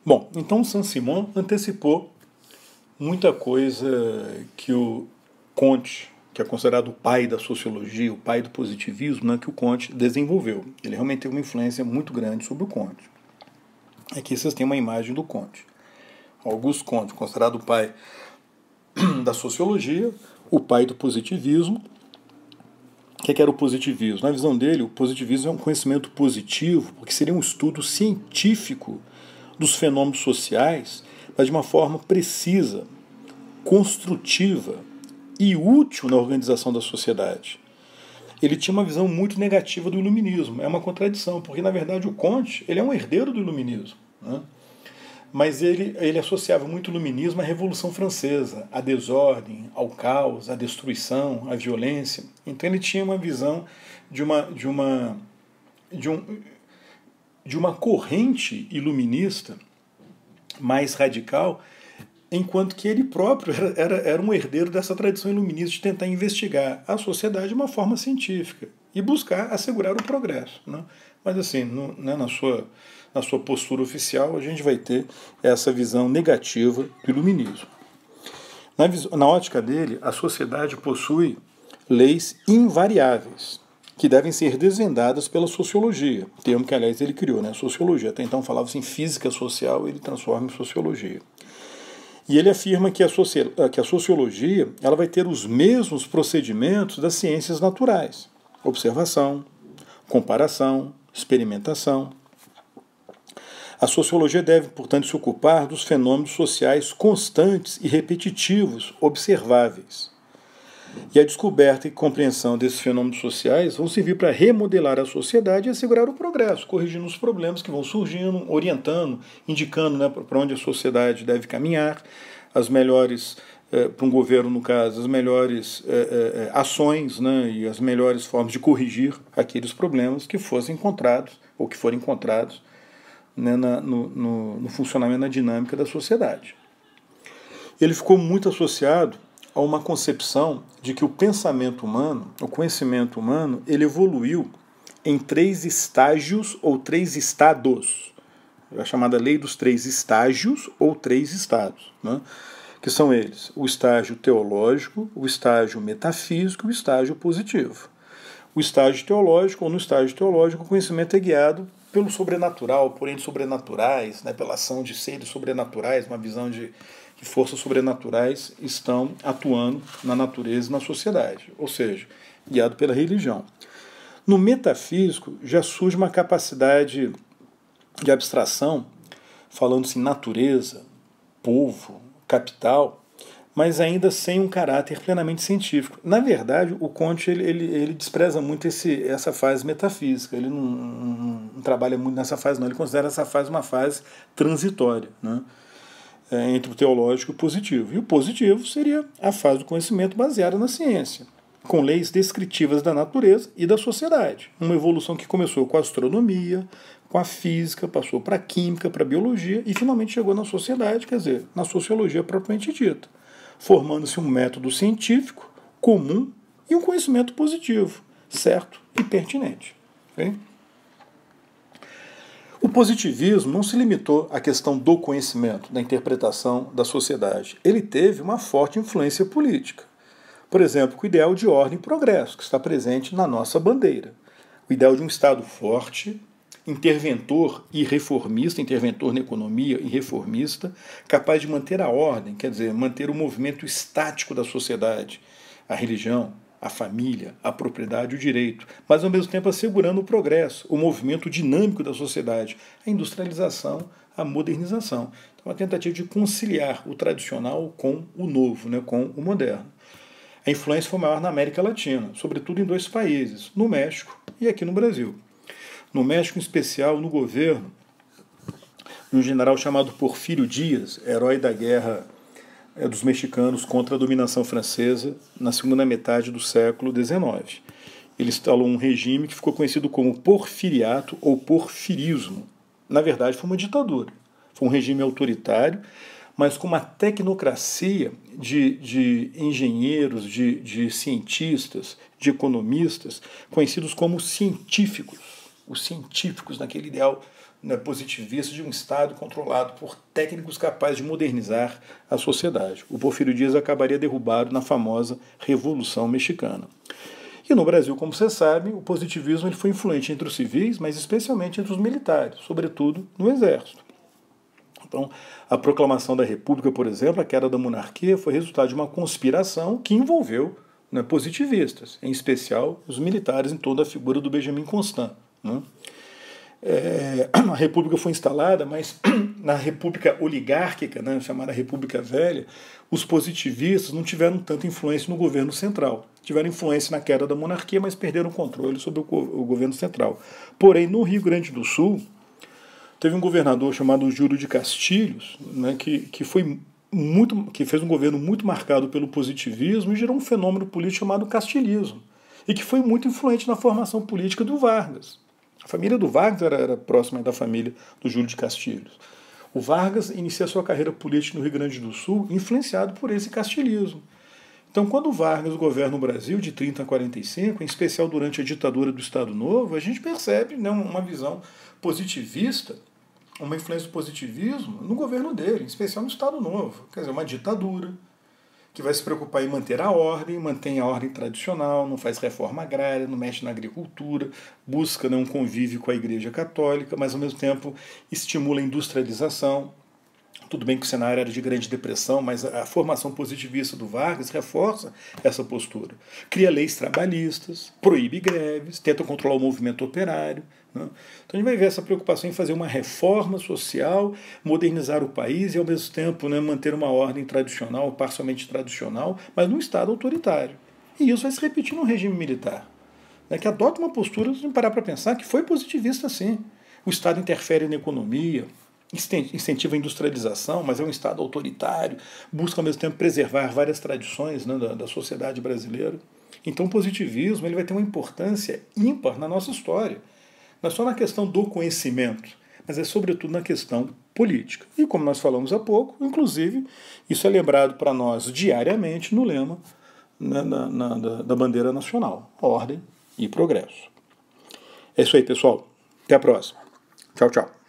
Bom, então o Saint-Simon antecipou muita coisa que o Comte, que é considerado o pai da sociologia, o pai do positivismo, né, que o Comte desenvolveu. Ele realmente teve uma influência muito grande sobre o Comte. Aqui vocês têm uma imagem do Comte. Auguste Comte, considerado o pai da sociologia, o pai do positivismo. O que era o positivismo? Na visão dele, o positivismo é um conhecimento positivo, porque seria um estudo científico dos fenômenos sociais, mas de uma forma precisa, construtiva e útil na organização da sociedade. Ele tinha uma visão muito negativa do iluminismo. É uma contradição, porque na verdade o Comte ele é um herdeiro do iluminismo, né? Mas ele associava muito o iluminismo à Revolução Francesa, à desordem, ao caos, à destruição, à violência. Então ele tinha uma visão de uma corrente iluminista mais radical, enquanto que ele próprio era um herdeiro dessa tradição iluminista de tentar investigar a sociedade de uma forma científica e buscar assegurar o progresso, né? Mas assim, né, na sua postura oficial, a gente vai ter essa visão negativa do iluminismo. Na ótica dele, a sociedade possui leis invariáveis, que devem ser desvendadas pela sociologia, termo que, aliás, ele criou, né? Sociologia. Até então falava-se em física social, ele transforma em sociologia. E ele afirma que a sociologia ela vai ter os mesmos procedimentos das ciências naturais: observação, comparação, experimentação. A sociologia deve, portanto, se ocupar dos fenômenos sociais constantes e repetitivos, observáveis. E a descoberta e compreensão desses fenômenos sociais vão servir para remodelar a sociedade e assegurar o progresso, corrigindo os problemas que vão surgindo, orientando, indicando, né, para onde a sociedade deve caminhar, as melhores, para um governo, no caso, as melhores ações, né, e as melhores formas de corrigir aqueles problemas que fossem encontrados, ou que forem encontrados, né, no funcionamento, na dinâmica da sociedade. Ele ficou muito associado a uma concepção de que o pensamento humano, o conhecimento humano, ele evoluiu em 3 estágios ou 3 estados. É a chamada lei dos 3 estágios ou 3 estados, né? Que são eles: o estágio teológico, o estágio metafísico e o estágio positivo. O estágio teológico, ou no estágio teológico, o conhecimento é guiado pelo sobrenatural, por entes sobrenaturais, né, pela ação de seres sobrenaturais, uma visão de que forças sobrenaturais estão atuando na natureza e na sociedade, ou seja, guiado pela religião. No metafísico já surge uma capacidade de abstração, falando-se em natureza, povo, capital, mas ainda sem um caráter plenamente científico. Na verdade, o Comte ele despreza muito essa fase metafísica, ele não trabalha muito nessa fase, não, ele considera essa fase uma fase transitória, né? Entre o teológico e o positivo. E o positivo seria a fase do conhecimento baseada na ciência, com leis descritivas da natureza e da sociedade. Uma evolução que começou com a astronomia, com a física, passou para a química, para a biologia e finalmente chegou na sociedade, quer dizer, na sociologia propriamente dita, formando-se um método científico comum e um conhecimento positivo, certo e pertinente. Okay? O positivismo não se limitou à questão do conhecimento, da interpretação da sociedade. Ele teve uma forte influência política. Por exemplo, o ideal de ordem e progresso, que está presente na nossa bandeira. O ideal de um Estado forte, interventor e reformista, interventor na economia e reformista, capaz de manter a ordem, quer dizer, manter o movimento estático da sociedade, a religião, a família, a propriedade, o direito, mas ao mesmo tempo assegurando o progresso, o movimento dinâmico da sociedade, a industrialização, a modernização. Então, uma tentativa de conciliar o tradicional com o novo, né, com o moderno. A influência foi maior na América Latina, sobretudo em 2 países, no México e aqui no Brasil. No México, em especial, no governo, de um general chamado Porfírio Díaz, herói da guerra dos mexicanos contra a dominação francesa na segunda metade do século XIX. Ele instalou um regime que ficou conhecido como porfiriato ou porfirismo. Na verdade, foi uma ditadura. Foi um regime autoritário, mas com uma tecnocracia de engenheiros, de cientistas, de economistas, conhecidos como científicos. Os científicos naquele ideal né, positivista de um Estado controlado por técnicos capazes de modernizar a sociedade. O Porfírio Dias acabaria derrubado na famosa Revolução Mexicana. E no Brasil, como você sabe, o positivismo ele foi influente entre os civis, mas especialmente entre os militares, sobretudo no Exército. Então, a proclamação da República, por exemplo, a queda da monarquia, foi resultado de uma conspiração que envolveu, né, positivistas, em especial os militares em torno da figura do Benjamin Constant. Né? A República foi instalada, mas na República oligárquica, né, chamada República Velha, os positivistas não tiveram tanta influência no governo central. Tiveram influência na queda da monarquia, mas perderam o controle sobre o governo central. Porém, no Rio Grande do Sul, teve um governador chamado Júlio de Castilhos, né, que fez um governo muito marcado pelo positivismo e gerou um fenômeno político chamado castilismo, e que foi muito influente na formação política do Vargas. A família do Vargas era próxima da família do Júlio de Castilhos. O Vargas inicia sua carreira política no Rio Grande do Sul influenciado por esse castilismo. Então, quando o Vargas governa o Brasil de 30 a 45, em especial durante a ditadura do Estado Novo, a gente percebe, né, uma visão positivista, uma influência do positivismo no governo dele, em especial no Estado Novo. Quer dizer, uma ditadura que vai se preocupar em manter a ordem, mantém a ordem tradicional, não faz reforma agrária, não mexe na agricultura, busca, né, um convívio com a Igreja Católica, mas ao mesmo tempo estimula a industrialização. Tudo bem que o cenário era de grande depressão, mas a formação positivista do Vargas reforça essa postura. Cria leis trabalhistas, proíbe greves, tenta controlar o movimento operário. Né? Então a gente vai ver essa preocupação em fazer uma reforma social, modernizar o país e ao mesmo tempo, né, manter uma ordem tradicional, parcialmente tradicional, mas num Estado autoritário. E isso vai se repetir no regime militar, né, que adota uma postura, sem parar para pensar, que foi positivista sim. O Estado interfere na economia, incentiva a industrialização, mas é um Estado autoritário, busca ao mesmo tempo preservar várias tradições, né, da sociedade brasileira. Então o positivismo ele vai ter uma importância ímpar na nossa história. Não é só na questão do conhecimento, mas é sobretudo na questão política. E como nós falamos há pouco, inclusive, isso é lembrado para nós diariamente no lema, né, da bandeira nacional: ordem e progresso. É isso aí, pessoal. Até a próxima. Tchau, tchau.